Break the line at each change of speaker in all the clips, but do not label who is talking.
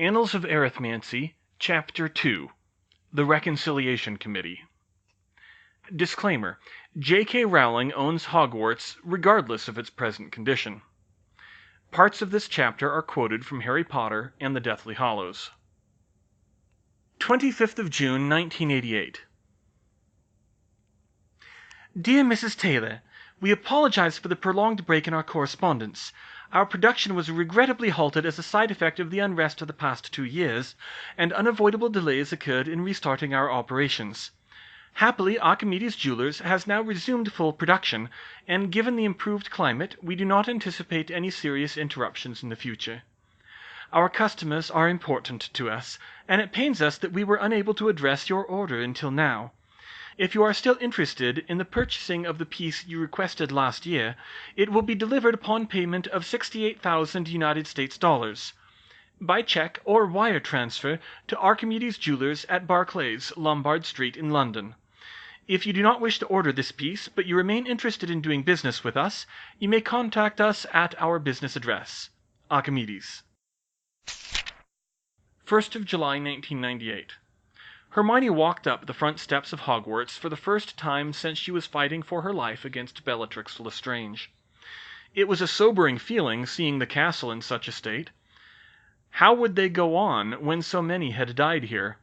Annals of Arithmancy, Chapter 2 The Reconciliation Committee. Disclaimer: J.K. Rowling owns Hogwarts regardless of its present condition. Parts of this chapter are quoted from Harry Potter and the Deathly Hallows. 25th of June, 1988.
Dear Mrs. Taylor, we apologize for the prolonged break in our correspondence. Our production was regrettably halted as a side effect of the unrest of the past 2 years, and unavoidable delays occurred in restarting our operations. Happily, Archimedes Jewelers has now resumed full production, and given the improved climate, we do not anticipate any serious interruptions in the future. Our customers are important to us, and it pains us that we were unable to address your order until now. If you are still interested in the purchasing of the piece you requested last year, it will be delivered upon payment of 68,000 United States dollars, by check or wire transfer to Archimedes Jewelers at Barclays, Lombard Street in London. If you do not wish to order this piece, but you remain interested in doing business with us, you may contact us at our business address. Archimedes. 1st of July 1998. Hermione walked up the front steps of Hogwarts for the first time since she was fighting for her life against Bellatrix Lestrange. It was a sobering feeling seeing the castle in such a state. How would they go on when so many had died here?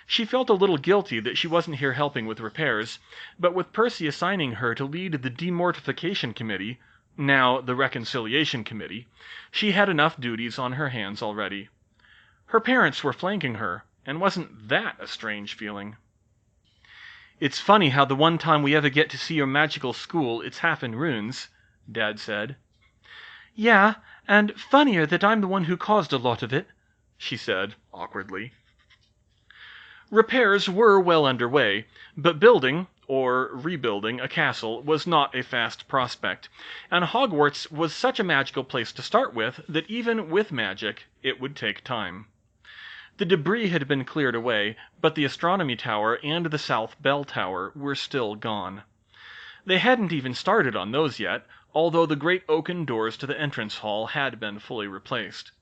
She felt a little guilty that she wasn't here helping with repairs, but with Percy assigning her to lead the Demortification Committee, now the Reconciliation Committee, she had enough duties on her hands already. Her parents were flanking her, and wasn't that a strange feeling? "It's funny how the one time we ever get to see your magical school, it's half in ruins," Dad said. "Yeah, and funnier that I'm the one who caused a lot of it," she said, awkwardly.
Repairs were well underway, but building, or rebuilding, a castle was not a fast prospect, and Hogwarts was such a magical place to start with that even with magic, it would take time. The debris had been cleared away, but the astronomy tower and the south bell tower were still gone. They hadn't even started on those yet, although the great oaken doors to the entrance hall had been fully replaced.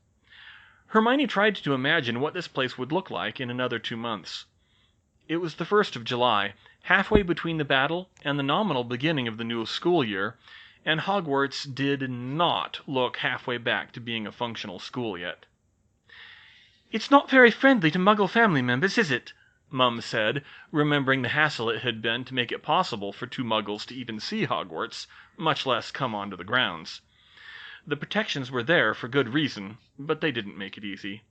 Hermione tried to imagine what this place would look like in another 2 months. It was the 1st of July, halfway between the battle and the nominal beginning of the new school year, and Hogwarts did not look halfway back to being a functional school yet.
"It's not very friendly to Muggle family members, is it?" Mum said, remembering the hassle it had been to make it possible for 2 Muggles to even see Hogwarts, much less come onto the grounds. The protections were there for good reason, but they didn't make it easy.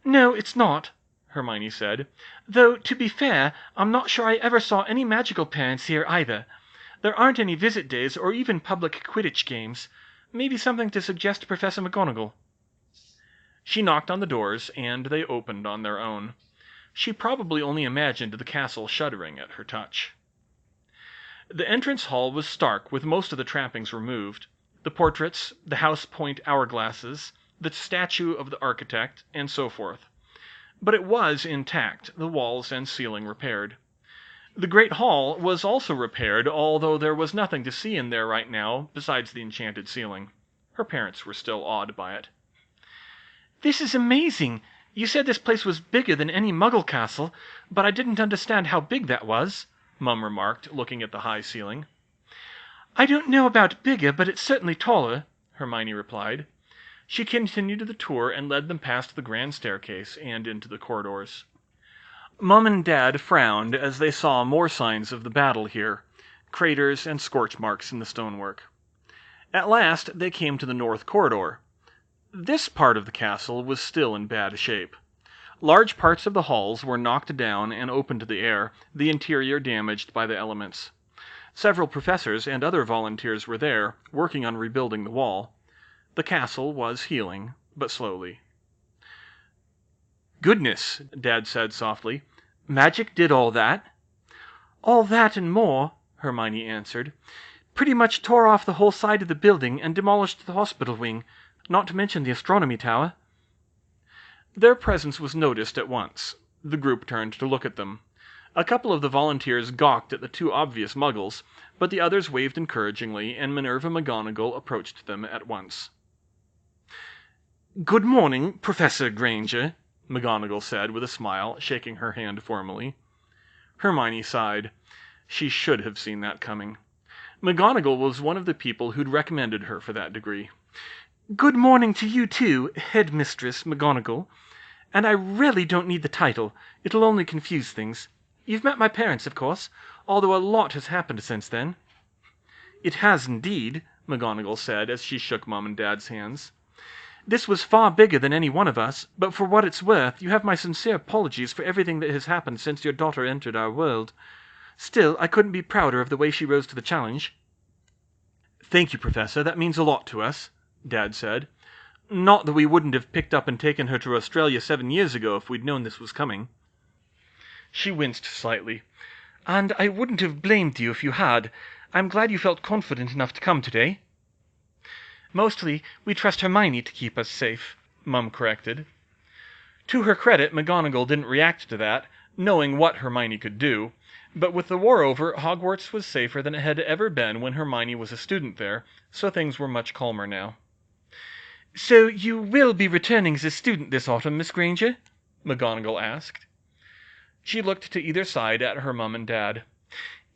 "No, it's not," Hermione said. "Though, to be fair, I'm not sure I ever saw any magical parents here either. There aren't any visit days or even public Quidditch games. Maybe something to suggest to Professor McGonagall."
She knocked on the doors, and they opened on their own. She probably only imagined the castle shuddering at her touch. The entrance hall was stark with most of the trappings removed: the portraits, the house point hourglasses, the statue of the architect, and so forth. But it was intact, the walls and ceiling repaired. The great hall was also repaired, although there was nothing to see in there right now besides the enchanted ceiling. Her parents were still awed by it.
"This is amazing! You said this place was bigger than any Muggle castle, but I didn't understand how big that was," Mum remarked, looking at the high ceiling. "I don't know about bigger, but it's certainly taller," Hermione replied. She continued the tour and led them past the grand staircase and into the corridors. Mum and Dad frowned as they saw more signs of the battle here, craters and scorch marks in the stonework. At last they came to the north corridor. This part of the castle was still in bad shape. Large parts of the halls were knocked down and open to the air, the interior damaged by the elements. Several professors and other volunteers were there, working on rebuilding the wall. The castle was healing, but slowly. "Goodness," Dad said softly. "Magic did all that?" "All that and more," Hermione answered. "Pretty much tore off the whole side of the building and demolished the hospital wing, not to mention the astronomy tower."
Their presence was noticed at once. The group turned to look at them. A couple of the volunteers gawked at the 2 obvious Muggles, but the others waved encouragingly, and Minerva McGonagall approached them at once. "Good morning, Professor Granger," McGonagall said with a smile, shaking her hand formally. Hermione sighed. She should have seen that coming. McGonagall was one of the people who'd recommended her for that degree.
"Good morning to you, too, Headmistress McGonagall. And I really don't need the title. It'll only confuse things. You've met my parents, of course, although a lot has happened since then."
"It has indeed," McGonagall said as she shook Mum and Dad's hands.
"This was far bigger than any one of us, but for what it's worth, you have my sincere apologies for everything that has happened since your daughter entered our world. Still, I couldn't be prouder of the way she rose to the challenge."
"Thank you, Professor, that means a lot to us," Dad said. "Not that we wouldn't have picked up and taken her to Australia 7 years ago if we'd known this was coming."
She winced slightly. "And I wouldn't have blamed you if you had. I'm glad you felt confident enough to come today." "Mostly, we trust Hermione to keep us safe," Mum corrected. To her credit, McGonagall didn't react to that, knowing what Hermione could do. But with the war over, Hogwarts was safer than it had ever been when Hermione was a student there, so things were much calmer now. "So you will be returning as a student this autumn, Miss Granger?" McGonagall asked. She looked to either side at her Mum and Dad.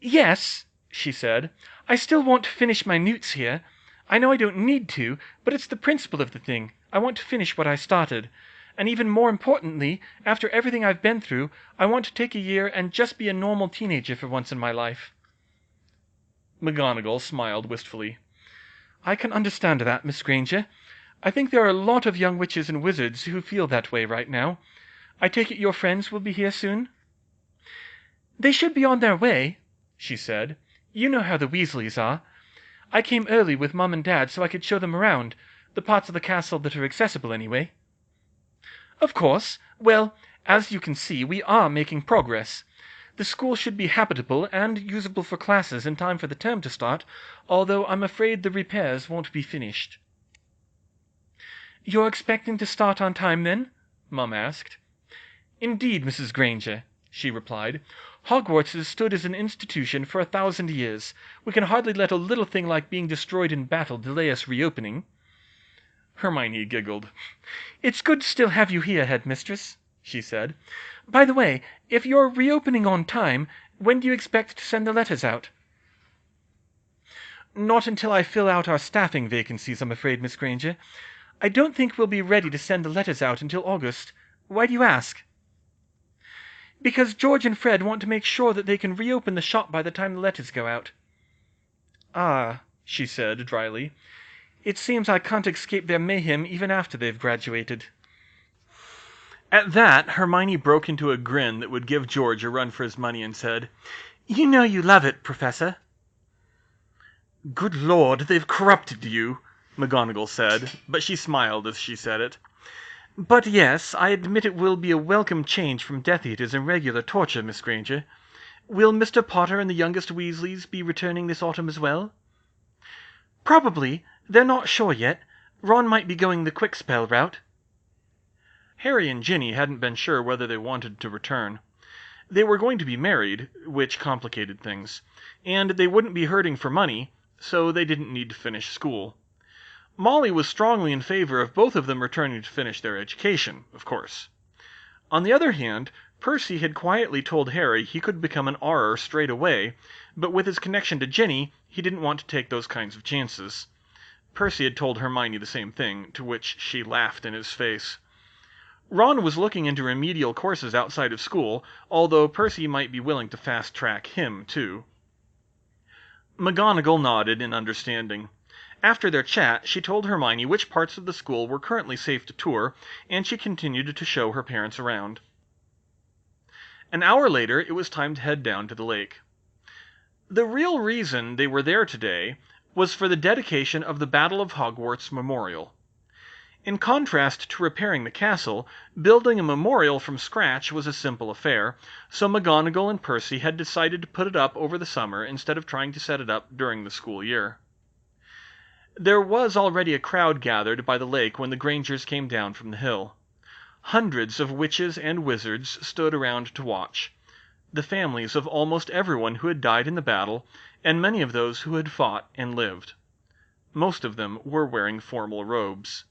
"Yes," she said. "I still want to finish my newts here. I know I don't need to, but it's the principle of the thing. I want to finish what I started. And even more importantly, after everything I've been through, I want to take a year and just be a normal teenager for once in my life."
McGonagall smiled wistfully.
"I can understand that, Miss Granger. I think there are a lot of young witches and wizards who feel that way right now. I take it your friends will be here soon?" "They should be on their way," she said. "You know how the Weasleys are. I came early with Mum and Dad so I could show them around, the parts of the castle that are accessible anyway." "Of course. Well, as you can see, we are making progress. The school should be habitable and usable for classes in time for the term to start, although I'm afraid the repairs won't be finished." "You're expecting to start on time, then?" Mum asked. "Indeed, Mrs. Granger," she replied. "Hogwarts has stood as an institution for 1,000 years. We can hardly let a little thing like being destroyed in battle delay us reopening."
Hermione giggled.
"It's good to still have you here, Headmistress," she said. "By the way, if you're reopening on time, when do you expect to send the letters out?" "Not until I fill out our staffing vacancies, I'm afraid, Miss Granger. I don't think we'll be ready to send the letters out until August. Why do you ask?" "Because George and Fred want to make sure that they can reopen the shop by the time the letters go out." "Ah," she said dryly. "It seems I can't escape their mayhem even after they've graduated."
At that, Hermione broke into a grin that would give George a run for his money and said,
"You know you love it, Professor."
"Good Lord, they've corrupted you," McGonagall said, but she smiled as she said it.
"But yes, I admit it will be a welcome change from Death Eaters and regular torture, Miss Granger. Will Mr. Potter and the youngest Weasleys be returning this autumn as well?" "Probably. They're not sure yet. Ron might be going the quick spell route."
Harry and Ginny hadn't been sure whether they wanted to return. They were going to be married, which complicated things, and they wouldn't be hurting for money, so they didn't need to finish school. Molly was strongly in favor of both of them returning to finish their education, of course. On the other hand, Percy had quietly told Harry he could become an Auror straight away, but with his connection to Ginny, he didn't want to take those kinds of chances. Percy had told Hermione the same thing, to which she laughed in his face. Ron was looking into remedial courses outside of school, although Percy might be willing to fast-track him, too. McGonagall nodded in understanding. After their chat, she told Hermione which parts of the school were currently safe to tour, and she continued to show her parents around. An hour later, it was time to head down to the lake. The real reason they were there today was for the dedication of the Battle of Hogwarts Memorial. In contrast to repairing the castle, building a memorial from scratch was a simple affair, so McGonagall and Percy had decided to put it up over the summer instead of trying to set it up during the school year. There was already a crowd gathered by the lake when the Grangers came down from the hill. Hundreds of witches and wizards stood around to watch, the families of almost everyone who had died in the battle, and many of those who had fought and lived. Most of them were wearing formal robes.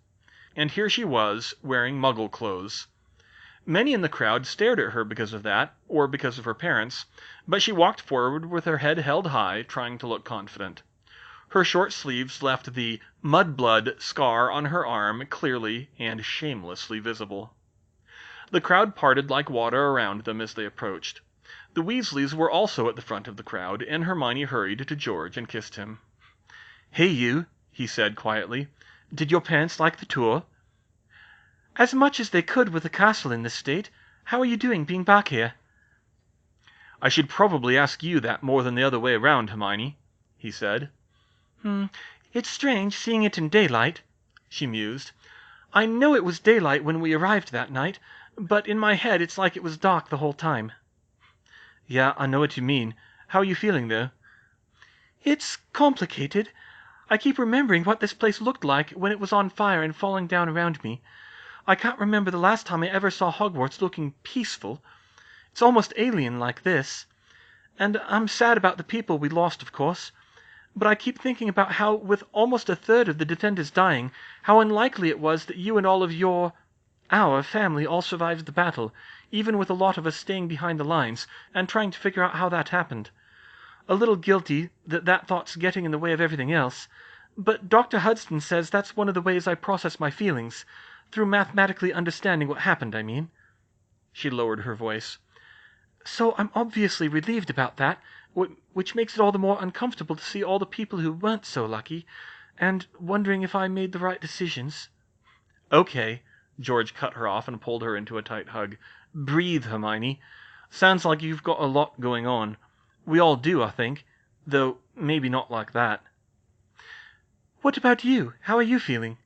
and here she was, wearing Muggle clothes. Many in the crowd stared at her because of that, or because of her parents, but she walked forward with her head held high, trying to look confident. Her short sleeves left the mudblood scar on her arm clearly and shamelessly visible. The crowd parted like water around them as they approached. The Weasleys were also at the front of the crowd, and Hermione hurried to George and kissed him.
"Hey, you," he said quietly. "Did your parents like the tour?" "As much as they could with the castle in this state. How are you doing being back here?"
"I should probably ask you that more than the other way around, Hermione," he said.
It's strange seeing it in daylight," she mused. "I know it was daylight when we arrived that night, but in my head it's like it was dark the whole time." "Yeah, I know what you mean. How are you feeling, though?" "It's complicated. I keep remembering what this place looked like when it was on fire and falling down around me. I can't remember the last time I ever saw Hogwarts looking peaceful. It's almost alien like this. And I'm sad about the people we lost, of course. But I keep thinking about how, with almost a third of the defenders dying, how unlikely it was that you and all of our family all survived the battle, even with a lot of us staying behind the lines, and trying to figure out how that happened. A little guilty that thought's getting in the way of everything else. But Dr. Hudson says that's one of the ways I process my feelings. Through mathematically understanding what happened, I mean."
She lowered her voice.
"So I'm obviously relieved about that, which makes it all the more uncomfortable to see all the people who weren't so lucky, and wondering if I made the right decisions."
"Okay," George cut her off and pulled her into a tight hug. "Breathe, Hermione. Sounds like you've got a lot going on. We all do, I think, though maybe not like that."
"What about you? How are you feeling?"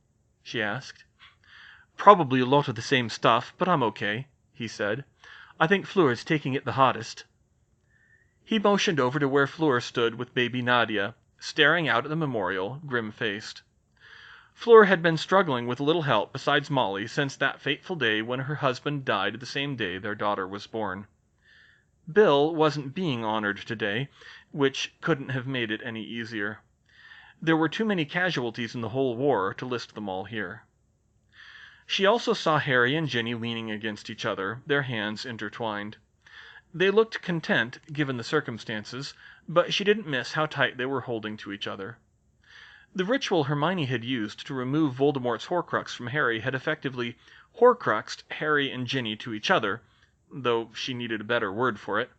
she asked. "Probably a lot of the same stuff, but I'm okay," he said. "I think Fleur's taking it the hardest." He motioned over to where Fleur stood with baby Nadia, staring out at the memorial, grim-faced. Fleur had been struggling with little help besides Molly since that fateful day when her husband died the same day their daughter was born. Bill wasn't being honored today, which couldn't have made it any easier. There were too many casualties in the whole war to list them all here. She also saw Harry and Ginny leaning against each other, their hands intertwined. They looked content, given the circumstances, but she didn't miss how tight they were holding to each other. The ritual Hermione had used to remove Voldemort's Horcrux from Harry had effectively Horcruxed Harry and Ginny to each other, though she needed a better word for it.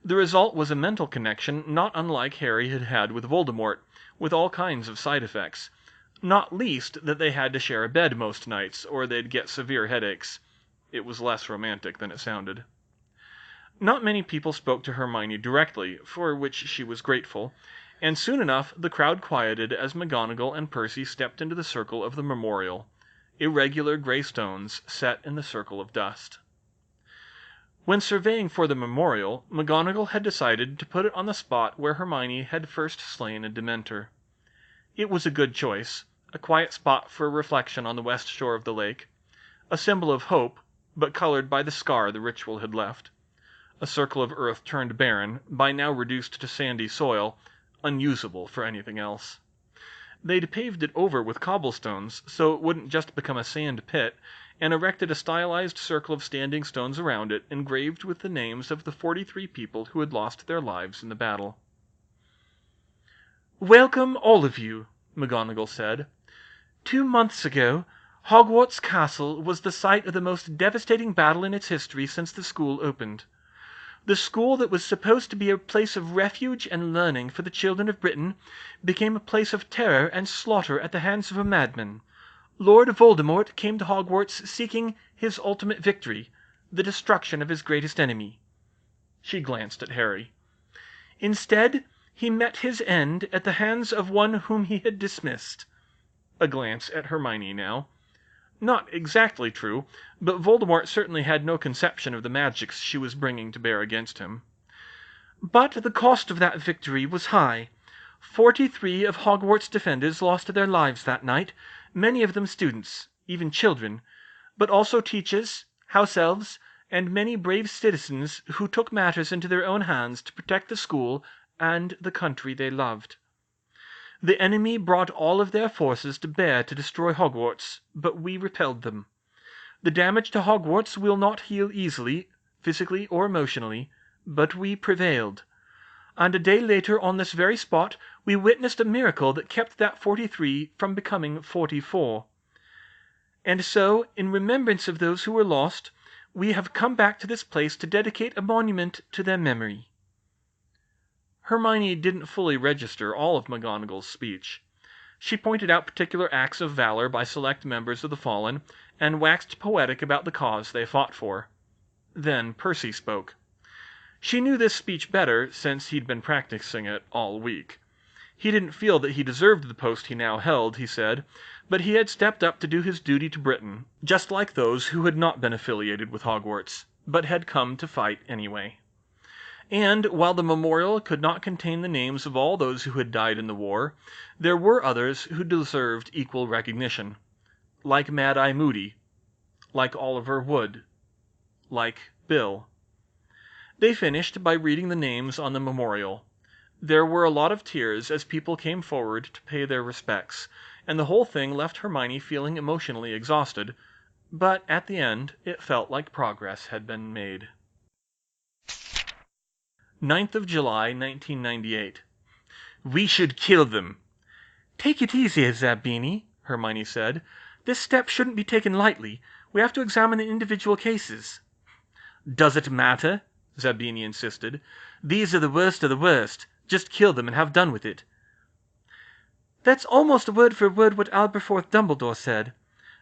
The result was a mental connection not unlike Harry had had with Voldemort, with all kinds of side effects, not least that they had to share a bed most nights, or they'd get severe headaches. It was less romantic than it sounded. Not many people spoke to Hermione directly, for which she was grateful, and soon enough the crowd quieted as McGonagall and Percy stepped into the circle of the memorial, irregular grey stones set in the circle of dust. When surveying for the memorial, McGonagall had decided to put it on the spot where Hermione had first slain a Dementor. It was a good choice, a quiet spot for reflection on the west shore of the lake, a symbol of hope, but colored by the scar the ritual had left. A circle of earth turned barren, by now reduced to sandy soil, unusable for anything else. They'd paved it over with cobblestones, so it wouldn't just become a sand pit, and erected a stylized circle of standing stones around it, engraved with the names of the 43 people who had lost their lives in the battle.
"Welcome, all of you," McGonagall said. "2 months ago, Hogwarts Castle was the site of the most devastating battle in its history since the school opened. The school that was supposed to be a place of refuge and learning for the children of Britain became a place of terror and slaughter at the hands of a madman. Lord Voldemort came to Hogwarts seeking his ultimate victory, the destruction of his greatest enemy." She glanced at Harry. "Instead, he met his end at the hands of one whom he had dismissed." A glance at Hermione now. Not exactly true, but Voldemort certainly had no conception of the magics she was bringing to bear against him. "But the cost of that victory was high. 43 of Hogwarts' defenders lost their lives that night, many of them students, even children, but also teachers, house elves, and many brave citizens who took matters into their own hands to protect the school and the country they loved. The enemy brought all of their forces to bear to destroy Hogwarts, but we repelled them. The damage to Hogwarts will not heal easily, physically or emotionally, but we prevailed. And a day later on this very spot we witnessed a miracle that kept that 43 from becoming 44. And so, in remembrance of those who were lost, we have come back to this place to dedicate a monument to their memory." Hermione didn't fully register all of McGonagall's speech. She pointed out particular acts of valor by select members of the Fallen, and waxed poetic about the cause they fought for. Then Percy spoke. She knew this speech better, since he'd been practicing it all week. He didn't feel that he deserved the post he now held, he said, but he had stepped up to do his duty to Britain, just like those who had not been affiliated with Hogwarts, but had come to fight anyway. And, while the memorial could not contain the names of all those who had died in the war, there were others who deserved equal recognition. Like Mad-Eye Moody. Like Oliver Wood. Like Bill. They finished by reading the names on the memorial. There were a lot of tears as people came forward to pay their respects, and the whole thing left Hermione feeling emotionally exhausted, but at the end it felt like progress had been made. 9th of July, 1998. "We should kill them." "Take it easy, Zabini," Hermione said. "This step shouldn't be taken lightly. We have to examine the individual cases." "Does it matter?" Zabini insisted. "These are the worst of the worst. Just kill them and have done with it." "That's almost word for word what Aberforth Dumbledore said.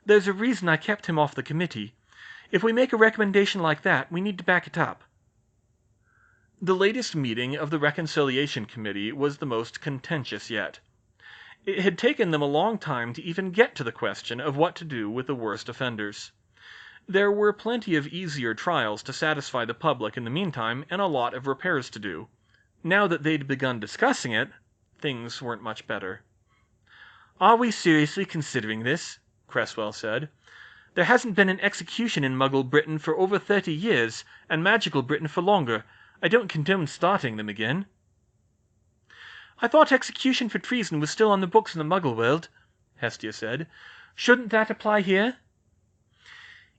There's a reason I kept him off the committee. If we make a recommendation like that, we need to back it up." The latest meeting of the Reconciliation Committee was the most contentious yet. It had taken them a long time to even get to the question of what to do with the worst offenders. There were plenty of easier trials to satisfy the public in the meantime, and a lot of repairs to do. Now that they'd begun discussing it, things weren't much better. "Are we seriously considering this?" Cresswell said. "There hasn't been an execution in Muggle Britain for over 30 years, and Magical Britain for longer. I don't condone starting them again." "I thought execution for treason was still on the books in the Muggle world," Hestia said. "Shouldn't that apply here?"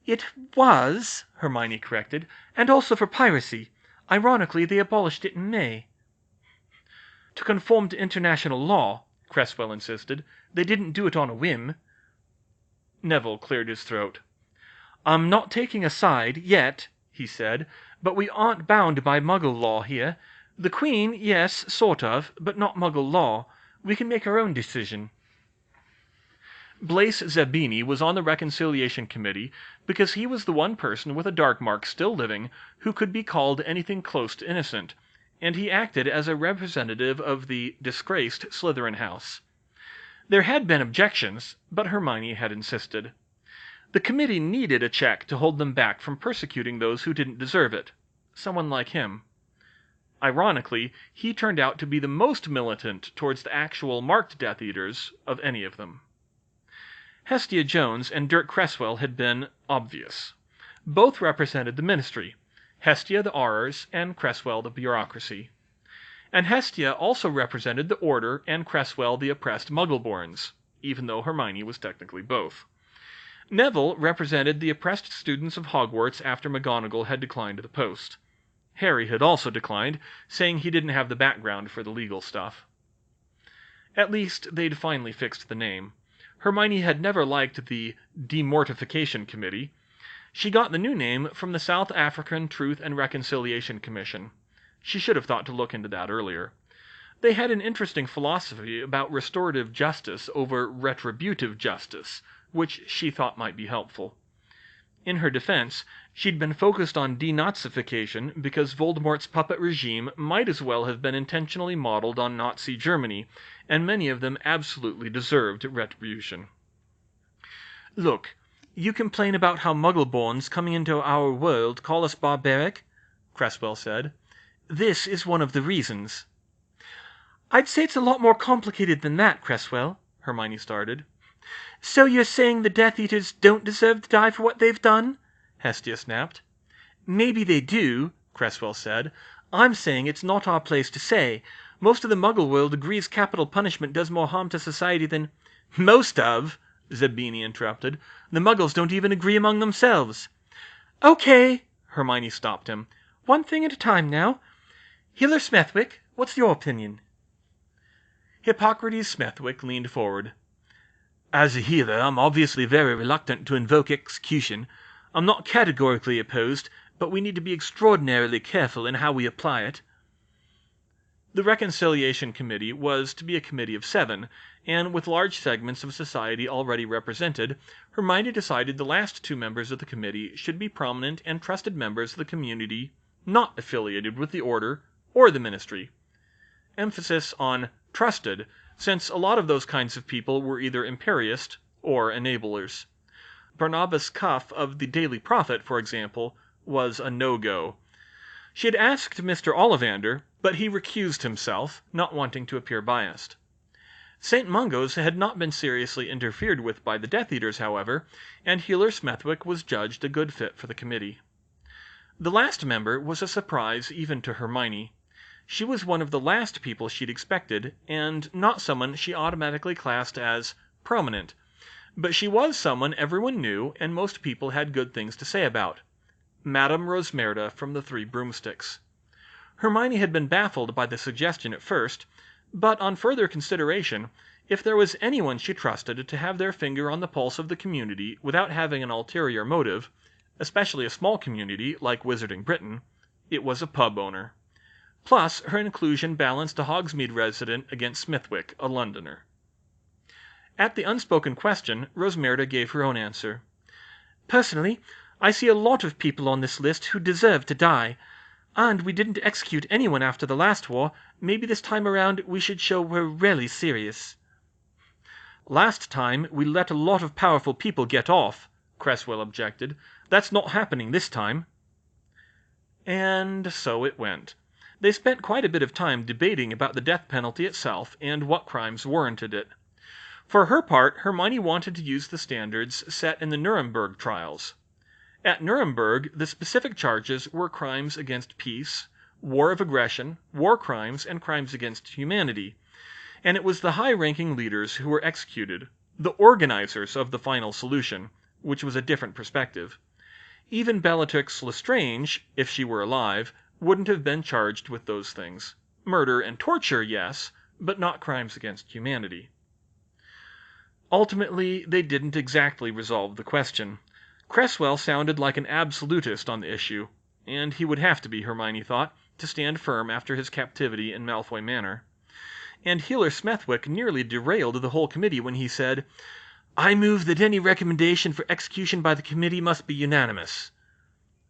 "It was," Hermione corrected, "and also for piracy. Ironically, they abolished it in May." "To conform to international law," Cresswell insisted. "They didn't do it on a whim." Neville cleared his throat. "I'm not taking a side, yet," he said, "but we aren't bound by Muggle law here. The Queen, yes, sort of, but not Muggle law. We can make our own decision." Blaise Zabini was on the Reconciliation Committee because he was the one person with a dark mark still living who could be called anything close to innocent, and he acted as a representative of the disgraced Slytherin house. There had been objections, but Hermione had insisted. The committee needed a check to hold them back from persecuting those who didn't deserve it. Someone like him. Ironically, he turned out to be the most militant towards the actual marked Death Eaters of any of them. Hestia Jones and Dirk Cresswell had been obvious. Both represented the Ministry, Hestia the Aurors and Cresswell the bureaucracy. And Hestia also represented the Order and Cresswell the oppressed Muggleborns, even though Hermione was technically both. Neville represented the oppressed students of Hogwarts after McGonagall had declined the post. Harry had also declined, saying he didn't have the background for the legal stuff. At least, they'd finally fixed the name. Hermione had never liked the Demortification Committee. She got the new name from the South African Truth and Reconciliation Commission. She should have thought to look into that earlier. They had an interesting philosophy about restorative justice over retributive justice, which she thought might be helpful. In her defense, she'd been focused on denazification because Voldemort's puppet regime might as well have been intentionally modeled on Nazi Germany, and many of them absolutely deserved retribution. "Look, you complain about how Muggleborns coming into our world call us barbaric," Cresswell said. "This is one of the reasons." "I'd say it's a lot more complicated than that, Cresswell," Hermione started. "So you're saying the Death Eaters don't deserve to die for what they've done?" Hestia snapped. "Maybe they do," Cresswell said. "I'm saying it's not our place to say. Most of the Muggle world agrees capital punishment does more harm to society than—" "Most of," Zabini interrupted. "The Muggles don't even agree among themselves." "Okay," Hermione stopped him. "One thing at a time now. Healer Smethwick, what's your opinion?"
Hippocrates Smethwick leaned forward. "As a healer, I'm obviously very reluctant to invoke execution. I'm not categorically opposed, but we need to be extraordinarily careful in how we apply it." The Reconciliation Committee was to be a committee of 7, and with large segments of society already represented, Hermione decided the last 2 members of the committee should be prominent and trusted members of the community not affiliated with the Order or the Ministry. Emphasis on trusted, since a lot of those kinds of people were either imperious or enablers. Barnabas Cuff of the Daily Prophet, for example, was a no-go. She had asked Mr. Ollivander, but he recused himself, not wanting to appear biased. St. Mungo's had not been seriously interfered with by the Death Eaters, however, and Healer Smethwick was judged a good fit for the committee. The last member was a surprise even to Hermione. She was one of the last people she'd expected, and not someone she automatically classed as prominent. But she was someone everyone knew and most people had good things to say about. Madame Rosmerta from the Three Broomsticks. Hermione had been baffled by the suggestion at first, but on further consideration, if there was anyone she trusted to have their finger on the pulse of the community without having an ulterior motive, especially a small community like Wizarding Britain, it was a pub owner. Plus, her inclusion balanced a Hogsmeade resident against Smithwick, a Londoner. At the unspoken question, Rosmerta gave her own answer.
"Personally, I see a lot of people on this list who deserve to die. And we didn't execute anyone after the last war. Maybe this time around we should show we're really serious."
"Last time we let a lot of powerful people get off," Cresswell objected. "That's not happening this time." And so it went. They spent quite a bit of time debating about the death penalty itself and what crimes warranted it. For her part, Hermione wanted to use the standards set in the Nuremberg trials. At Nuremberg, the specific charges were crimes against peace, war of aggression, war crimes, and crimes against humanity. And it was the high-ranking leaders who were executed, the organizers of the final solution, which was a different perspective. Even Bellatrix Lestrange, if she were alive, wouldn't have been charged with those things. Murder and torture, yes, but not crimes against humanity. Ultimately, they didn't exactly resolve the question. Cresswell sounded like an absolutist on the issue, and he would have to be, Hermione thought, to stand firm after his captivity in Malfoy Manor. And Healer Smethwick nearly derailed the whole committee when he said, "I move that any recommendation for execution by the committee must be unanimous."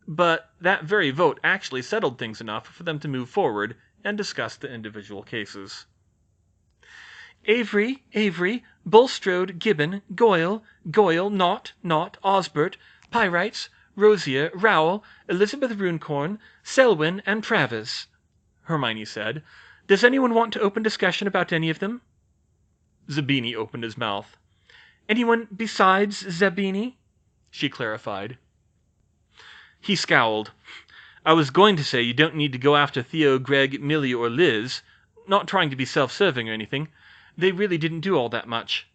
But that very vote actually settled things enough for them to move forward and discuss the individual cases.
Avery, Bulstrode, Gibbon, Goyle, Knott, Osbert, Pyrites, Rosier, Rowell, Elizabeth Runecorn, Selwyn, and Travers," Hermione said. "Does anyone want to open discussion about any of them?"
Zabini opened his mouth.
"Anyone besides Zabini?" she clarified.
He scowled. "I was going to say you don't need to go after Theo, Greg, Millie, or Liz. Not trying to be self-serving or anything. They really didn't do all that much."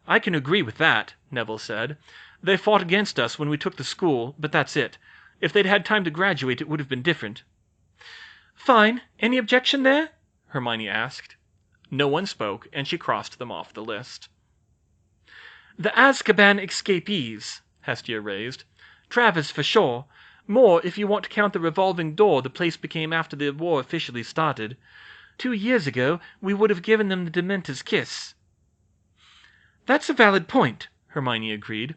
"I can agree with that," Neville said. "They fought against us when we took the school, but that's it. If they'd had time to graduate, it would have been different." "Fine. Any objection there?" Hermione asked.
No one spoke, and she crossed them off the list.
"The Azkaban escapees," Hestia raised. "Travers for sure. More if you want to count the revolving door the place became after the war officially started. 2 years ago we would have given them the Dementor's kiss." "That's a valid point," Hermione agreed.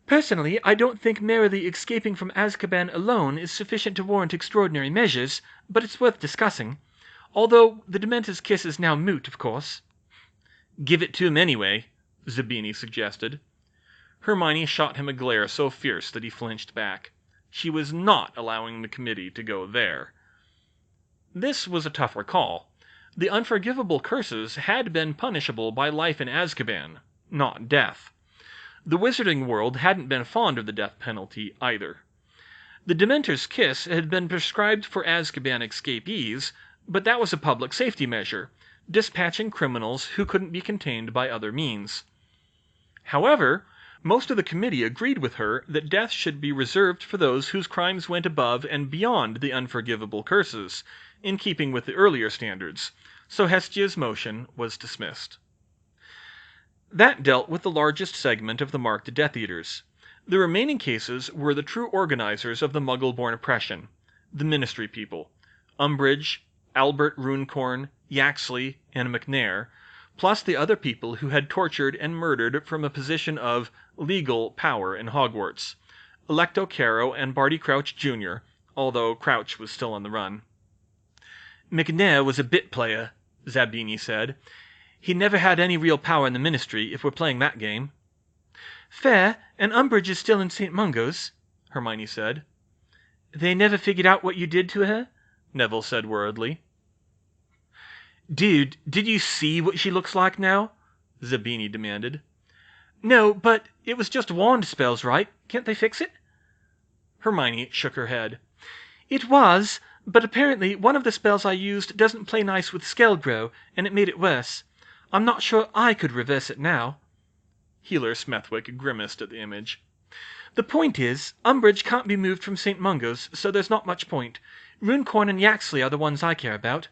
"Personally, I don't think merely escaping from Azkaban alone is sufficient to warrant extraordinary measures, but it's worth discussing. Although the Dementor's kiss is now moot, of course."
"Give it to him anyway," Zabini suggested. Hermione shot him a glare so fierce that he flinched back. She was not allowing the committee to go there. This was a tougher call. The unforgivable curses had been punishable by life in Azkaban, not death. The wizarding world hadn't been fond of the death penalty either. The Dementor's kiss had been prescribed for Azkaban escapees, but that was a public safety measure, dispatching criminals who couldn't be contained by other means. However, most of the committee agreed with her that death should be reserved for those whose crimes went above and beyond the unforgivable curses, in keeping with the earlier standards, so Hestia's motion was dismissed. That dealt with the largest segment of the marked Death Eaters. The remaining cases were the true organizers of the Muggle-born oppression, the Ministry people, Umbridge, Albert Runcorn, Yaxley, and McNair, plus the other people who had tortured and murdered from a position of legal power in Hogwarts, Electo Carrow and Barty Crouch Jr., although Crouch was still on the run. "McNair was a bit player," Zabini said. "He never had any real power in the Ministry, if we're playing that game." "Fair, and Umbridge is still in St. Mungo's," Hermione said. "They never figured out what you did to her?" Neville said worriedly. "Dude, did you see what she looks like now?" Zabini demanded. "No, but it was just wand spells, right? Can't they fix it?" Hermione shook her head. "It was, but apparently one of the spells I used doesn't play nice with Skelgro, and it made it worse. I'm not sure I could reverse it now." Healer Smethwick grimaced at the image. "The point is, Umbridge can't be moved from St. Mungo's, so there's not much point. Runcorn and Yaxley are the ones I care about."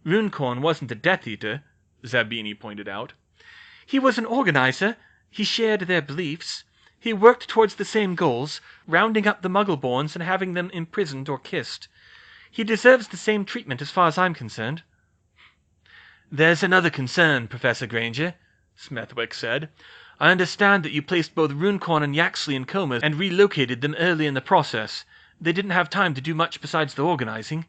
"Runcorn wasn't a Death Eater," Zabini pointed out. "He was an organizer. He shared their beliefs. He worked towards the same goals, rounding up the Muggle-borns and having them imprisoned or kissed. He deserves the same treatment as far as I'm concerned." "There's another concern, Professor Granger," Smethwick said. "I understand that you placed both Runcorn and Yaxley in comas and relocated them early in the process. They didn't have time to do much besides the organizing."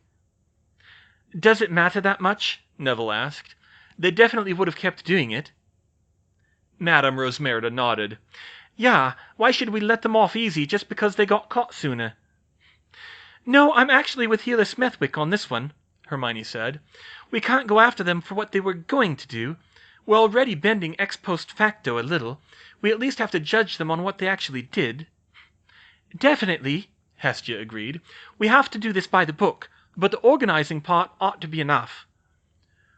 "Does it matter that much?" Neville asked. "They definitely would have kept doing it." Madame Rosmerta nodded. "Yeah, why should we let them off easy just because they got caught sooner?" "No, I'm actually with Healer Smethwick on this one," Hermione said. "We can't go after them for what they were going to do. We're already bending ex post facto a little. We at least have to judge them on what they actually did." "Definitely," Hestia agreed. "We have to do this by the book, but the organizing part ought to be enough."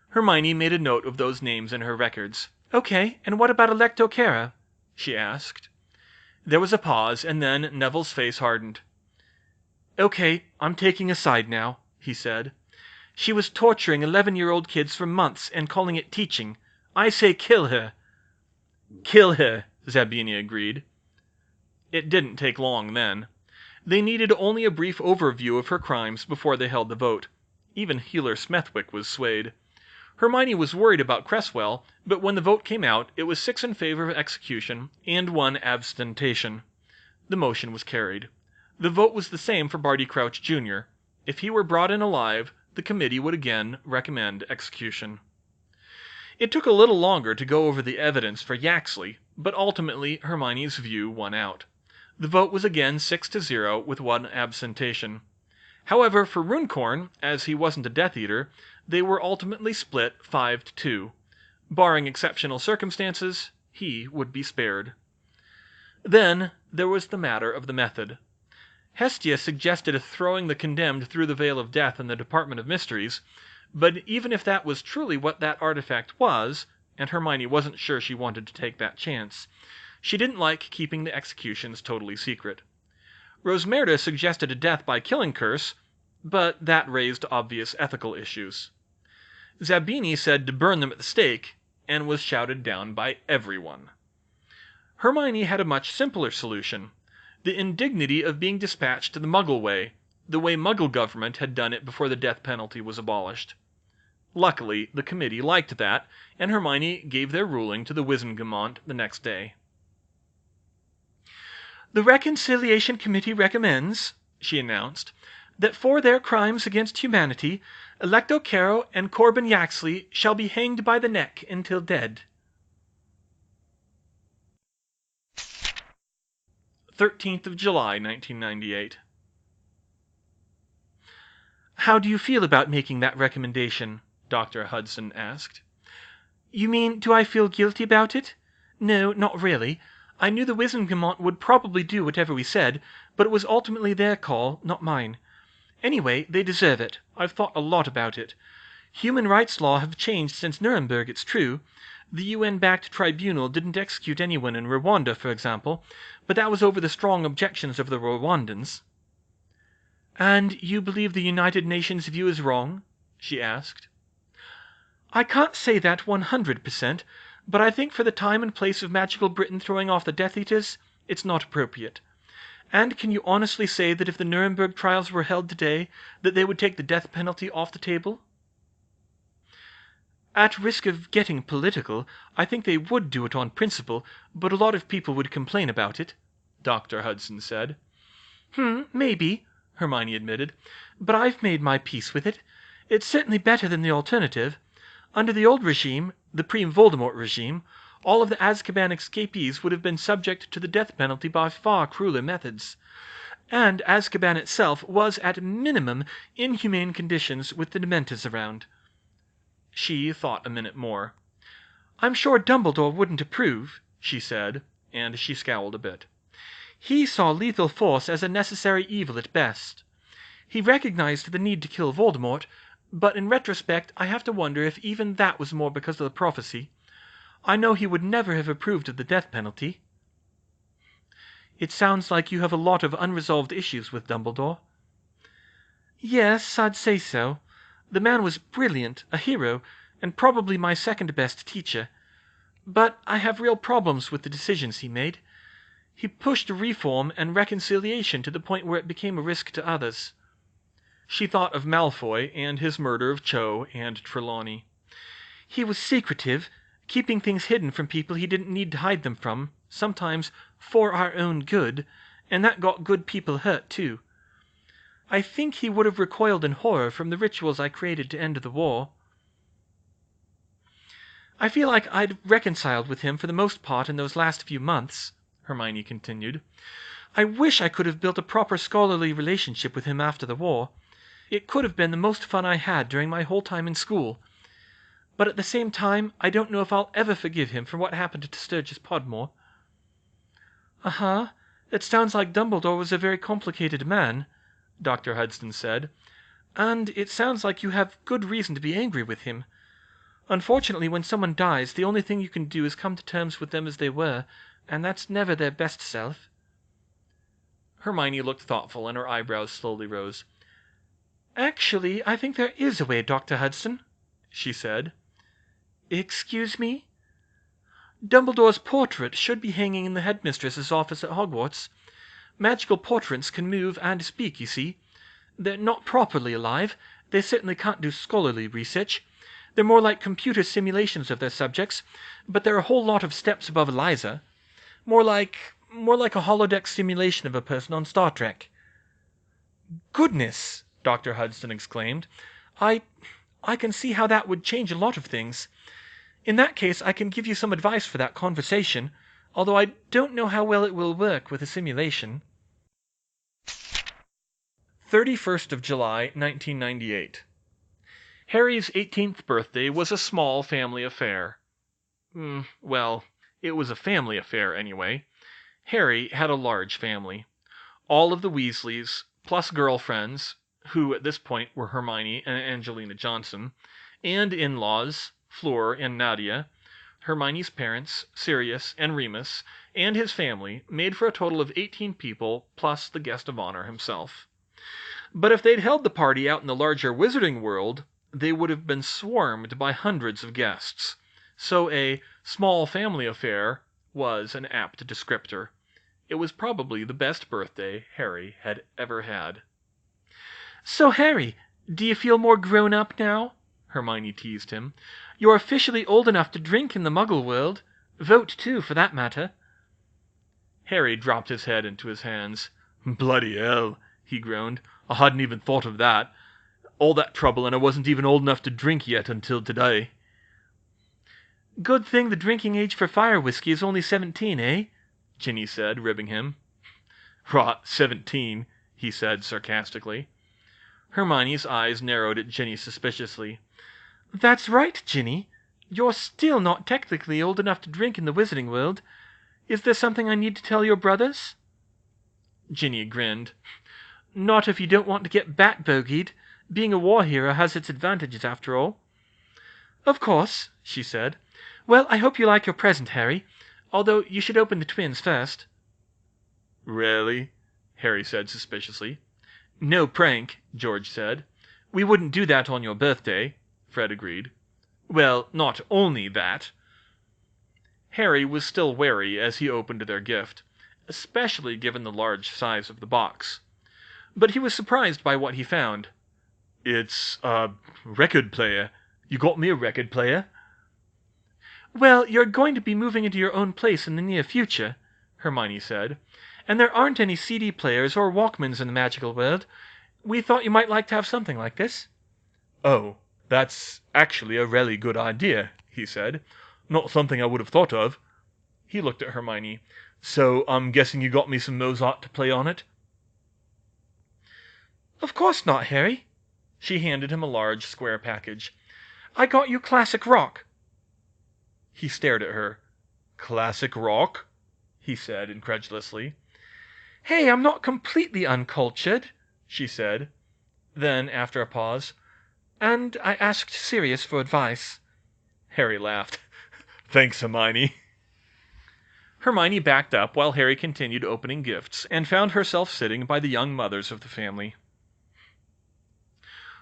Hermione made a note of those names in her records. "Okay, and what about Electo Carrow?" she asked. There was a pause, and then Neville's face hardened. "Okay, I'm taking a side now," he said. "She was torturing 11-year-old kids for months and calling it teaching. I say kill her." "Kill her," Zabini agreed. It didn't take long then. They needed only a brief overview of her crimes before they held the vote. Even Healer Smethwick was swayed. Hermione was worried about Cresswell, but when the vote came out, it was 6 in favor of execution and 1 abstention. The motion was carried. The vote was the same for Barty Crouch Jr. If he were brought in alive, the committee would again recommend execution. It took a little longer to go over the evidence for Yaxley, but ultimately Hermione's view won out. The vote was again 6-0 with 1 abstention. However, for Runcorn, as he wasn't a Death Eater, they were ultimately split 5-2. Barring exceptional circumstances, he would be spared. Then there was the matter of the method. Hestia suggested throwing the condemned through the Veil of Death in the Department of Mysteries, but even if that was truly what that artifact was, and Hermione wasn't sure she wanted to take that chance, she didn't like keeping the executions totally secret. Rosmerta suggested a death by killing curse, but that raised obvious ethical issues. Zabini said to burn them at the stake, and was shouted down by everyone. Hermione had a much simpler solution: the indignity of being dispatched the Muggle way, the way Muggle government had done it before the death penalty was abolished. Luckily, the committee liked that, and Hermione gave their ruling to the Wizengamot the next day. "The Reconciliation Committee recommends," she announced, "that for their crimes against humanity, Electo Carrow and Corbin Yaxley shall be hanged by the neck until dead." 13th of July, 1998. "How do you feel about making that recommendation?" Dr. Hudson asked. "You mean, do I feel guilty about it? No, not really. I knew the Wizengamot would probably do whatever we said, but it was ultimately their call, not mine.
Anyway, they deserve it. I've thought a lot about it. Human rights law have changed since Nuremberg, it's true. The UN-backed tribunal didn't execute anyone in Rwanda, for example, but that was over the strong objections of the Rwandans. And you believe the United Nations view is wrong? She asked. I can't say that 100%, but I think for the time and place of magical Britain throwing off the Death Eaters, it's not appropriate. And can you honestly say that if the Nuremberg trials were held today, that they would take the death penalty off the table? At risk of getting political, I think they would do it on principle, but a lot of people would complain about it, Dr. Hudson said. Maybe, Hermione admitted, but I've made my peace with it. It's certainly better than the alternative. Under the old regime, the pre-Voldemort regime, all of the Azkaban escapees would have been subject to the death penalty by far crueler methods. And Azkaban itself was at minimum inhumane conditions with the Dementors around. She thought a minute more. I'm sure Dumbledore wouldn't approve, she said, and she scowled a bit. He saw lethal force as a necessary evil at best. He recognized the need to kill Voldemort, but in retrospect I have to wonder if even that was more because of the prophecy. I know he would never have approved of the death penalty. It sounds like you have a lot of unresolved issues with Dumbledore. Yes, I'd say so. The man was brilliant, a hero, and probably my second best teacher. But I have real problems with the decisions he made. He pushed reform and reconciliation to the point where it became a risk to others. She thought of Malfoy and his murder of Cho and Trelawney. He was secretive, keeping things hidden from people he didn't need to hide them from, sometimes for our own good, and that got good people hurt too. I think he would have recoiled in horror from the rituals I created to end the war. I feel like I'd reconciled with him for the most part in those last few months, Hermione continued. I wish I could have built a proper scholarly relationship with him after the war. It could have been the most fun I had during my whole time in school. But at the same time, I don't know if I'll ever forgive him for what happened to Sturgis Podmore. It sounds like Dumbledore was a very complicated man, Dr. Hudson said. And it sounds like you have good reason to be angry with him. Unfortunately, when someone dies, the only thing you can do is come to terms with them as they were, and that's never their best self. Hermione looked thoughtful, and her eyebrows slowly rose. Actually, I think there is a way, Dr. Hudson, she said. Excuse me? Dumbledore's portrait should be hanging in the headmistress's office at Hogwarts. Magical portraits can move and speak, you see. They're not properly alive. They certainly can't do scholarly research. They're more like computer simulations of their subjects, but they're a whole lot of steps above Eliza. More like a holodeck simulation of a person on Star Trek. Goodness! Dr. Hudson exclaimed. I can see how that would change a lot of things. In that case, I can give you some advice for that conversation, although I don't know how well it will work with a simulation. 31st of July, 1998. Harry's 18th birthday was a small family affair. Well, it was a family affair anyway. Harry had a large family. All of the Weasleys, plus girlfriends, who at this point were Hermione and Angelina Johnson, and in-laws, Fleur and Nadia, Hermione's parents, Sirius and Remus, and his family made for a total of 18 people, plus the guest of honor himself. But if they'd held the party out in the larger wizarding world, they would have been swarmed by hundreds of guests. So a small family affair was an apt descriptor. It was probably the best birthday Harry had ever had. So, Harry, do you feel more grown up now? Hermione teased him. You're officially old enough to drink in the Muggle world. Vote, too, for that matter. Harry dropped his head into his hands. Bloody hell, he groaned. I hadn't even thought of that. All that trouble, and I wasn't even old enough to drink yet until today. Good thing the drinking age for fire whiskey is only 17, eh? Ginny said, ribbing him. Rot, 17, he said sarcastically. Hermione's eyes narrowed at Ginny suspiciously. That's right, Ginny. You're still not technically old enough to drink in the wizarding world. Is there something I need to tell your brothers? Ginny grinned. Not if you don't want to get bat-bogeyed. Being a war hero has its advantages, after all. Of course, she said. Well, I hope you like your present, Harry. Although you should open the twins first.
Really? Harry said suspiciously.
No prank, George said. We wouldn't do that on your birthday, Fred agreed.
Well, not only that. Harry was still wary as he opened their gift, especially given the large size of the box. But he was surprised by what he found. It's a record player. You got me a record player?
Well, you're going to be moving into your own place in the near future, Hermione said, and there aren't any CD players or Walkmans in the magical world. We thought you might like to have something like this.
Oh, that's actually a really good idea, he said. Not something I would have thought of. He looked at Hermione. So I'm guessing you got me some Mozart to play on it?
Of course not, Harry. She handed him a large square package. I got you classic rock.
He stared at her. Classic rock? He said incredulously.
Hey, I'm not completely uncultured, she said.
Then, after a pause,
and I asked Sirius for advice.
Harry laughed. Thanks, Hermione. Hermione backed up while Harry continued opening gifts, and found herself sitting by the young mothers of the family.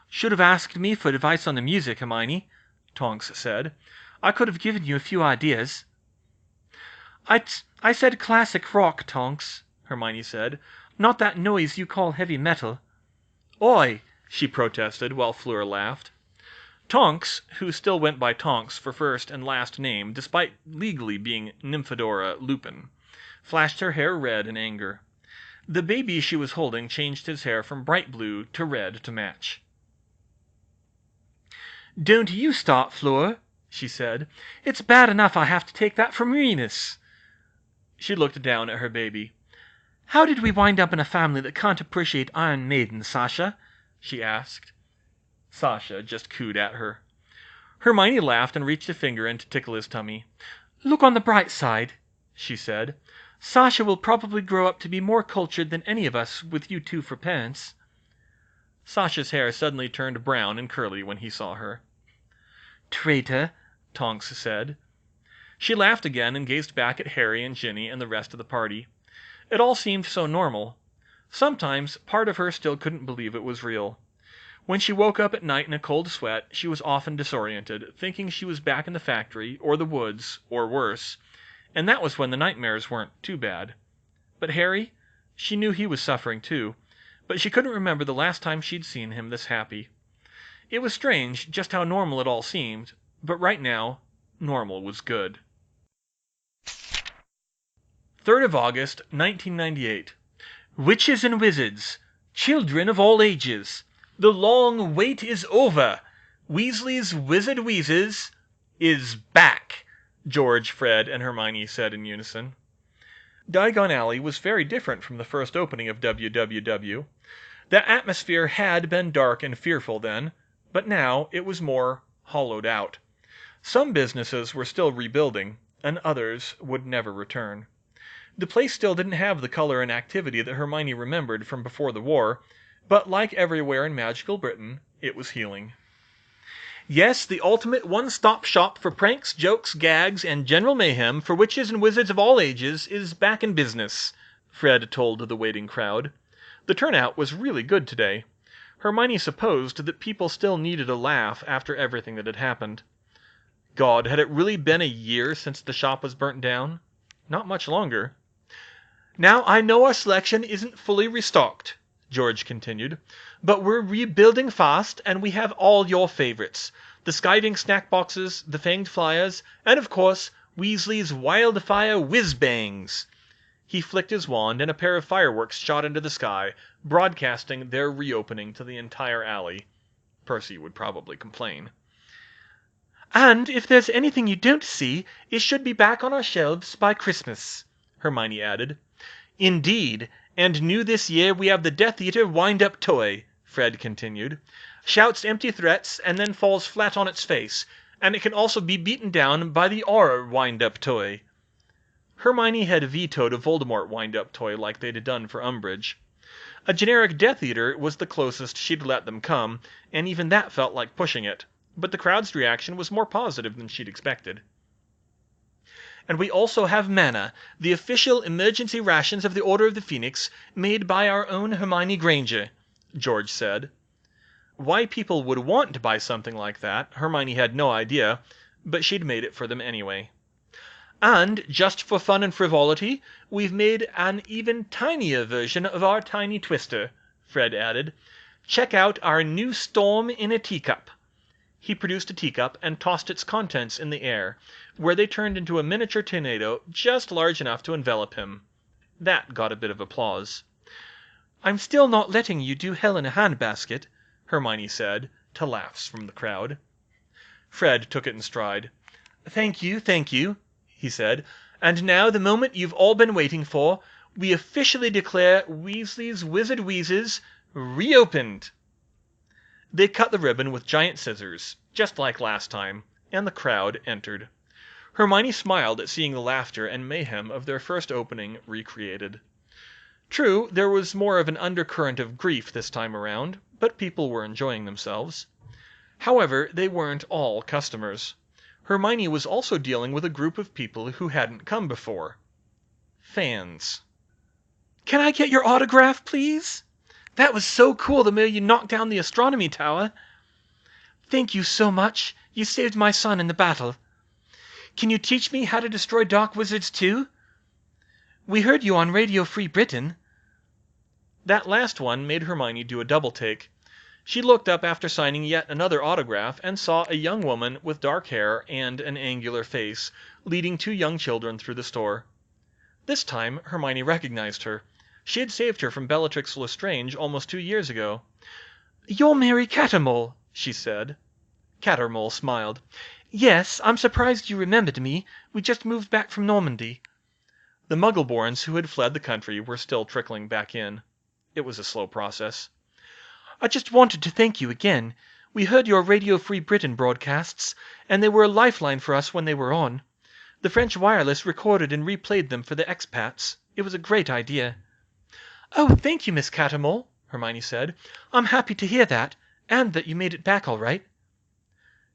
Should have asked me for advice on the music, Hermione, Tonks said. I could have given you a few ideas. I said classic rock, Tonks, Hermione said. Not that noise you call heavy metal.
Oi! She protested, while Fleur laughed. Tonks, who still went by Tonks for first and last name, despite legally being Nymphadora Lupin, flashed her hair red in anger. The baby she was holding changed his hair from bright blue to red to match.
Don't you start, Fleur, she said. It's bad enough I have to take that from Remus.
She looked down at her baby.
How did we wind up in a family that can't appreciate Iron Maiden, Sasha? She asked.
Sasha just cooed at her. Hermione laughed and reached a finger in to tickle his tummy.
Look on the bright side, she said. Sasha will probably grow up to be more cultured than any of us, with you two for parents.
Sasha's hair suddenly turned brown and curly when he saw her.
Traitor, Tonks said.
She laughed again and gazed back at Harry and Ginny and the rest of the party. It all seemed so normal. Sometimes part of her still couldn't believe it was real. When she woke up at night in a cold sweat, she was often disoriented, thinking she was back in the factory, or the woods, or worse, and that was when the nightmares weren't too bad. But Harry? She knew he was suffering too, but she couldn't remember the last time she'd seen him this happy. It was strange just how normal it all seemed, but right now, normal was good. 3rd of August, 1998. Witches and Wizards, children of all ages, the long wait is over. Weasley's Wizard Wheezes is back, George, Fred, and Hermione said in unison. Diagon Alley was very different from the first opening of WWW. The atmosphere had been dark and fearful then, but now it was more hollowed out. Some businesses were still rebuilding, and others would never return. The place still didn't have the color and activity that Hermione remembered from before the war, but like everywhere in magical Britain, it was healing. Yes, the ultimate one-stop shop for pranks, jokes, gags, and general mayhem for witches and wizards of all ages is back in business, Fred told the waiting crowd. The turnout was really good today. Hermione supposed that people still needed a laugh after everything that had happened. God, had it really been a year since the shop was burnt down? Not much longer. Now, I know our selection isn't fully restocked, George continued, but we're rebuilding fast, and we have all your favorites. The skiving snack boxes, the fanged flyers, and of course, Weasley's Wildfire Whiz-Bangs. He flicked his wand, and a pair of fireworks shot into the sky, broadcasting their reopening to the entire alley. Percy would probably complain.
And if there's anything you don't see, it should be back on our shelves by Christmas, Hermione added.
Indeed, and new this year we have the Death Eater wind-up toy, Fred continued. Shouts empty threats and then falls flat on its face, and it can also be beaten down by the Auror wind-up toy. Hermione had vetoed a Voldemort wind-up toy like they'd done for Umbridge. A generic Death Eater was the closest she'd let them come, and even that felt like pushing it. But the crowd's reaction was more positive than she'd expected. "And we also have manna, the official emergency rations of the Order of the Phoenix, made by our own Hermione Granger," George said. Why people would want to buy something like that, Hermione had no idea, but she'd made it for them anyway. "And, just for fun and frivolity, we've made an even tinier version of our tiny twister," Fred added. "Check out our new storm in a teacup." He produced a teacup and tossed its contents in the air, where they turned into a miniature tornado just large enough to envelop him. That got a bit of applause. "I'm still not letting you do Hell in a Handbasket," Hermione said, to laughs from the crowd. Fred took it in stride. Thank you," he said. "And now the moment you've all been waiting for. We officially declare Weasley's Wizard Wheezes reopened." They cut the ribbon with giant scissors, just like last time, and the crowd entered. Hermione smiled at seeing the laughter and mayhem of their first opening recreated. True, there was more of an undercurrent of grief this time around, but people were enjoying themselves. However, they weren't all customers. Hermione was also dealing with a group of people who hadn't come before. Fans. "Can I get your autograph, please? That was so cool the way you knocked down the astronomy tower." "Thank you so much. You saved my son in the battle." "Can you teach me how to destroy dark wizards too?" "We heard you on Radio Free Britain." That last one made Hermione do a double take. She looked up after signing yet another autograph and saw a young woman with dark hair and an angular face leading two young children through the store. This time Hermione recognized her. She had saved her from Bellatrix Lestrange almost 2 years ago. "You're Mary Cattermole," she said. Cattermole smiled. "Yes, I'm surprised you remembered me. We just moved back from Normandy." The Muggleborns who had fled the country were still trickling back in. It was a slow process. "I just wanted to thank you again. We heard your Radio Free Britain broadcasts, and they were a lifeline for us when they were on. The French wireless recorded and replayed them for the expats. It was a great idea." "Oh, thank you, Miss Cattermole," Hermione said. "I'm happy to hear that, and that you made it back all right."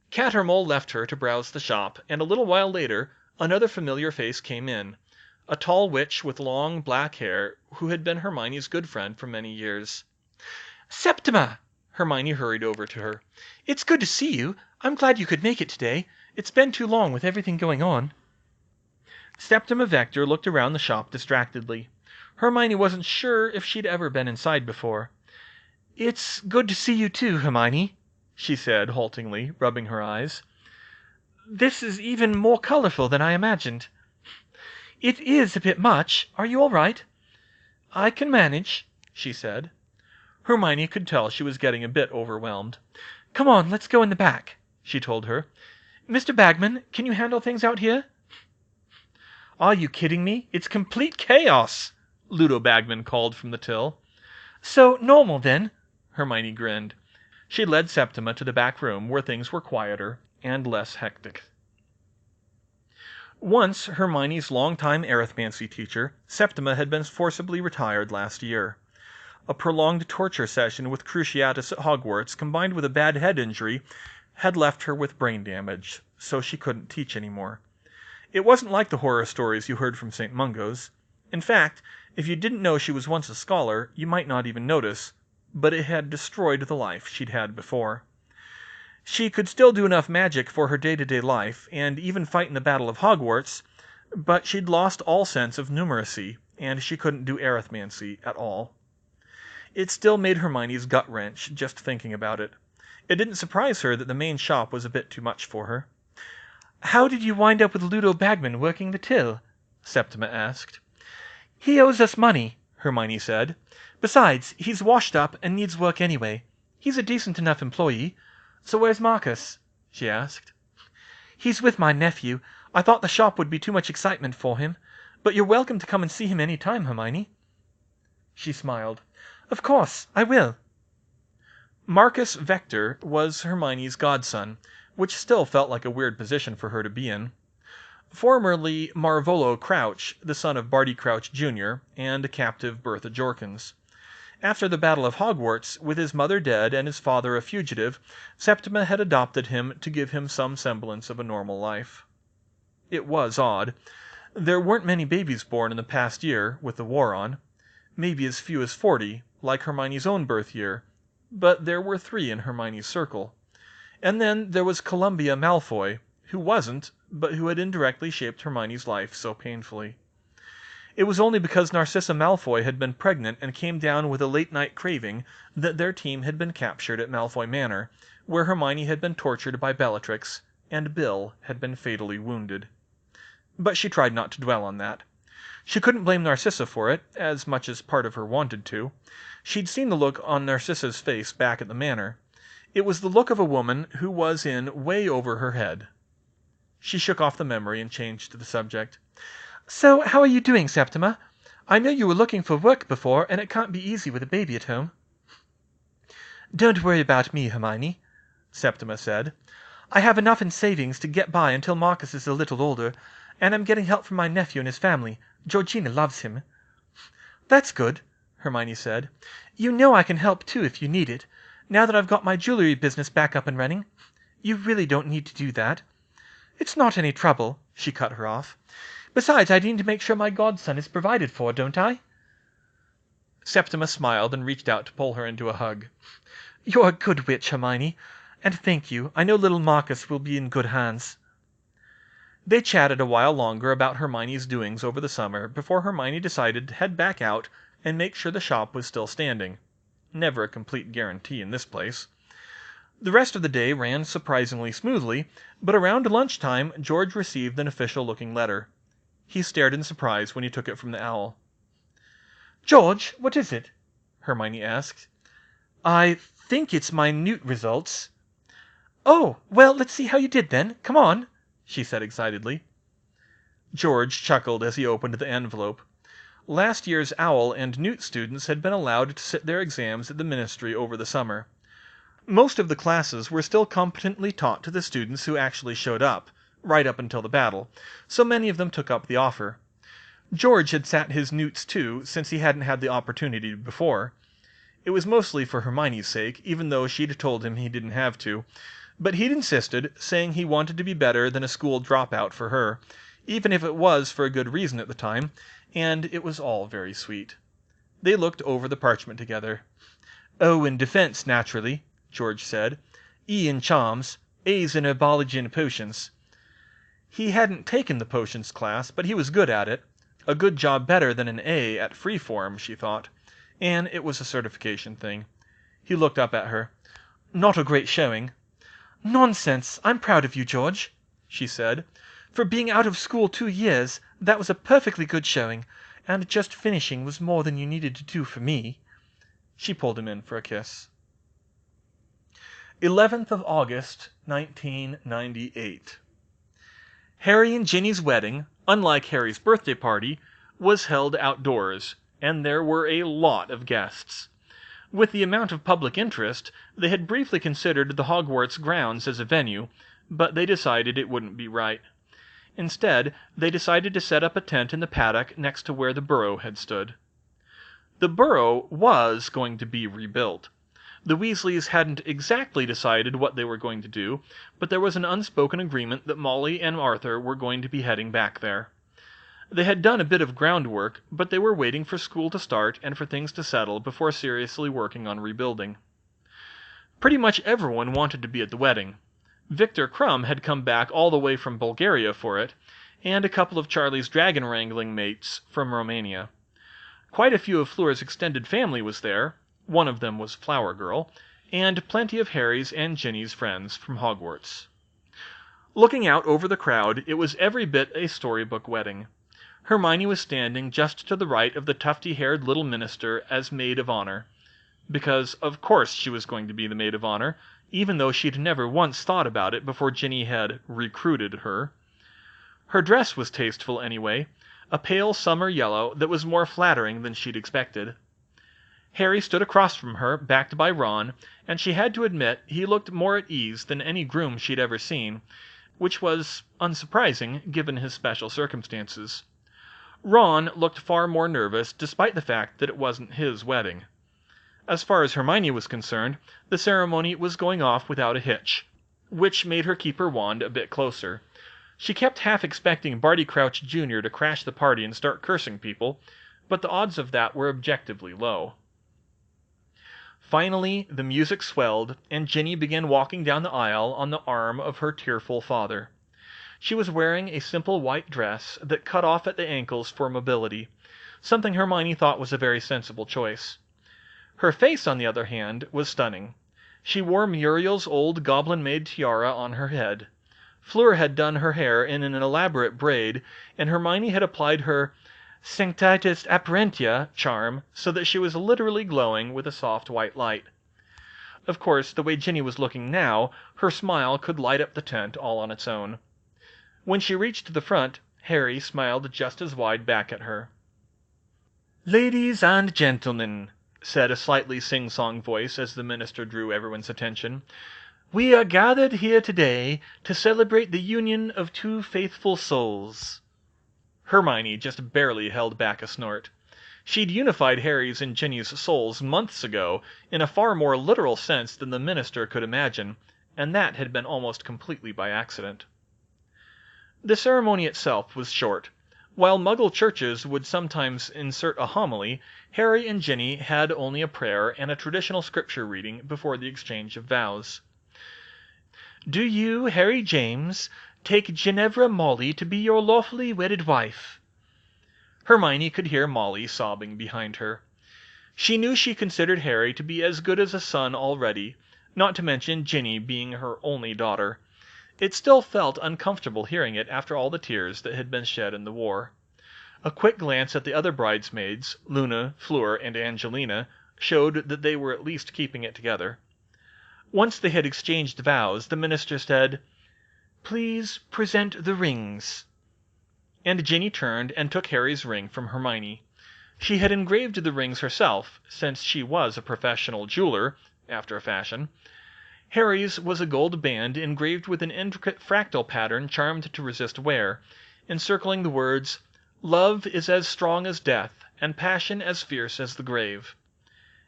Cattermole left her to browse the shop, and a little while later another familiar face came in. A tall witch with long black hair who had been Hermione's good friend for many years. "Septima!" Hermione hurried over to her. "It's good to see you. I'm glad you could make it today. It's been too long with everything going on." Septima Vector looked around the shop distractedly. Hermione wasn't sure if she'd ever been inside before. "It's good to see you too, Hermione," she said haltingly, rubbing her eyes. "This is even more colorful than I imagined." "It is a bit much. Are you all right?" "I can manage," she said. Hermione could tell she was getting a bit overwhelmed. "Come on, let's go in the back," she told her. "Mr. Bagman, can you handle things out here?" "Are you kidding me? It's complete chaos!" Ludo Bagman called from the till. "So normal, then?" Hermione grinned. She led Septima to the back room where things were quieter and less hectic. Once Hermione's longtime arithmancy teacher, Septima had been forcibly retired last year. A prolonged torture session with Cruciatus at Hogwarts, combined with a bad head injury, had left her with brain damage, so she couldn't teach anymore. It wasn't like the horror stories you heard from St. Mungo's. In fact, if you didn't know she was once a scholar, you might not even notice, but it had destroyed the life she'd had before. She could still do enough magic for her day-to-day life, and even fight in the Battle of Hogwarts, but she'd lost all sense of numeracy, and she couldn't do arithmancy at all. It still made Hermione's gut wrench just thinking about it. It didn't surprise her that the main shop was a bit too much for her. "How did you wind up with Ludo Bagman working the till?" Septima asked. "He owes us money," Hermione said. "Besides, he's washed up and needs work anyway. He's a decent enough employee. So where's Marcus?" she asked. "He's with my nephew. I thought the shop would be too much excitement for him. But you're welcome to come and see him any time, Hermione." She smiled. "Of course, I will." Marcus Vector was Hermione's godson, which still felt like a weird position for her to be in. Formerly Marvolo Crouch, the son of Barty Crouch Jr. and a captive Bertha Jorkins. After the Battle of Hogwarts, with his mother dead and his father a fugitive, Septima had adopted him to give him some semblance of a normal life. It was odd. There weren't many babies born in the past year, with the war on. Maybe as few as 40, like Hermione's own birth year, but there were 3 in Hermione's circle. And then there was Columbia Malfoy, who wasn't, but who had indirectly shaped Hermione's life so painfully. It was only because Narcissa Malfoy had been pregnant and came down with a late-night craving that their team had been captured at Malfoy Manor, where Hermione had been tortured by Bellatrix, and Bill had been fatally wounded. But she tried not to dwell on that. She couldn't blame Narcissa for it, as much as part of her wanted to. She'd seen the look on Narcissa's face back at the manor. It was the look of a woman who was in way over her head. She shook off the memory and changed the subject. "So, how are you doing, Septima? I know you were looking for work before, and it can't be easy with a baby at home." "Don't worry about me, Hermione," Septima said. "I have enough in savings to get by until Marcus is a little older, and I'm getting help from my nephew and his family. Georgina loves him." "That's good," Hermione said. "You know I can help too if you need it, now that I've got my jewelry business back up and running. You really don't need to do that." "It's not any trouble," she cut her off. "Besides, I need to make sure my godson is provided for, don't I?" Septima smiled and reached out to pull her into a hug. "You're a good witch, Hermione, and thank you. I know little Marcus will be in good hands." They chatted a while longer about Hermione's doings over the summer before Hermione decided to head back out and make sure the shop was still standing. Never a complete guarantee in this place. The rest of the day ran surprisingly smoothly, but around lunchtime George received an official-looking letter. He stared in surprise when he took it from the owl. "George, what is it?" Hermione asked. "I think it's my Newt results." "Oh, well, let's see how you did then. Come on," she said excitedly. George chuckled as he opened the envelope. Last year's owl and Newt students had been allowed to sit their exams at the ministry over the summer. Most of the classes were still competently taught to the students who actually showed up, right up until the battle, so many of them took up the offer. George had sat his Newts too, since he hadn't had the opportunity before. It was mostly for Hermione's sake, even though she'd told him he didn't have to. But he'd insisted, saying he wanted to be better than a school dropout for her, even if it was for a good reason at the time, and it was all very sweet. They looked over the parchment together. "O in defense, naturally," George said. "E in charms. A's in herbology and potions." He hadn't taken the potions class, but he was good at it. A good job better than an A at freeform, she thought. And it was a certification thing. He looked up at her. "Not a great showing." "Nonsense! I'm proud of you, George," she said. "For being out of school 2 years, that was a perfectly good showing, and just finishing was more than you needed to do for me." She pulled him in for a kiss. 11th of August, 1998. Harry and Ginny's wedding, unlike Harry's birthday party, was held outdoors, and there were a lot of guests. With the amount of public interest, they had briefly considered the Hogwarts grounds as a venue, but they decided it wouldn't be right. Instead, they decided to set up a tent in the paddock next to where the burrow had stood. The burrow was going to be rebuilt. The Weasleys hadn't exactly decided what they were going to do, but there was an unspoken agreement that Molly and Arthur were going to be heading back there. They had done a bit of groundwork, but they were waiting for school to start and for things to settle before seriously working on rebuilding. Pretty much everyone wanted to be at the wedding. Victor Crumb had come back all the way from Bulgaria for it, and a couple of Charlie's dragon-wrangling mates from Romania. Quite a few of Fleur's extended family was there, one of them was Flower Girl, and plenty of Harry's and Ginny's friends from Hogwarts. Looking out over the crowd, it was every bit a storybook wedding. Hermione was standing just to the right of the tufty-haired little minister as maid of honor. Because, of course, she was going to be the maid of honor, even though she'd never once thought about it before Ginny had recruited her. Her dress was tasteful anyway, a pale summer yellow that was more flattering than she'd expected. Harry stood across from her, backed by Ron, and she had to admit he looked more at ease than any groom she'd ever seen, which was unsurprising given his special circumstances. Ron looked far more nervous, despite the fact that it wasn't his wedding. As far as Hermione was concerned, the ceremony was going off without a hitch, which made her keep her wand a bit closer. She kept half expecting Barty Crouch Jr. to crash the party and start cursing people, but the odds of that were objectively low. Finally, the music swelled, and Ginny began walking down the aisle on the arm of her tearful father. She was wearing a simple white dress that cut off at the ankles for mobility, something Hermione thought was a very sensible choice. Her face, on the other hand, was stunning. She wore Muriel's old goblin-made tiara on her head. Fleur had done her hair in an elaborate braid, and Hermione had applied her Sanctitas Apparentia charm so that she was literally glowing with a soft white light. Of course, the way Ginny was looking now, her smile could light up the tent all on its own. When she reached the front, Harry smiled just as wide back at her. "Ladies and gentlemen," said a slightly sing-song voice as the minister drew everyone's attention, "we are gathered here today to celebrate the union of two faithful souls." Hermione just barely held back a snort. She'd unified Harry's and Ginny's souls months ago in a far more literal sense than the minister could imagine, and that had been almost completely by accident. The ceremony itself was short. While Muggle churches would sometimes insert a homily, Harry and Ginny had only a prayer and a traditional scripture reading before the exchange of vows. "Do you, Harry James, take Ginevra Molly to be your lawfully wedded wife?" Hermione could hear Molly sobbing behind her. She knew she considered Harry to be as good as a son already, not to mention Ginny being her only daughter. It still felt uncomfortable hearing it after all the tears that had been shed in the war. A quick glance at the other bridesmaids, Luna, Fleur, and Angelina, showed that they were at least keeping it together. Once they had exchanged vows, the minister said, "Please present the rings." And Ginny turned and took Harry's ring from Hermione. She had engraved the rings herself, since she was a professional jeweler, after a fashion. Harry's was a gold band engraved with an intricate fractal pattern charmed to resist wear, encircling the words, "Love is as strong as death, and passion as fierce as the grave."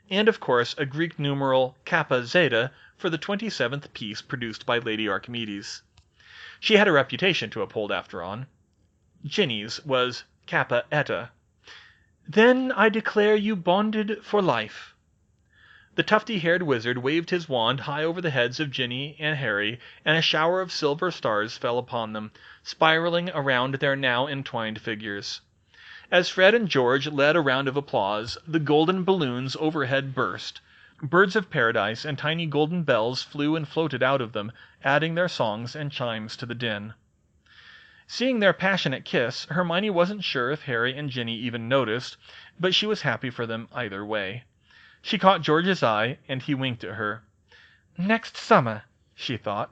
And of course a Greek numeral Kappa Zeta for the 27th piece produced by Lady Archimedes. She had a reputation to uphold after all. Ginny's was Kappa Eta. "Then I declare you bonded for life." The tufty-haired wizard waved his wand high over the heads of Ginny and Harry, and a shower of silver stars fell upon them, spiraling around their now entwined figures. As Fred and George led a round of applause, the golden balloons overhead burst. Birds of paradise and tiny golden bells flew and floated out of them, adding their songs and chimes to the din. Seeing their passionate kiss, Hermione wasn't sure if Harry and Ginny even noticed, but she was happy for them either way. She caught George's eye, and he winked at her. "Next summer," she thought.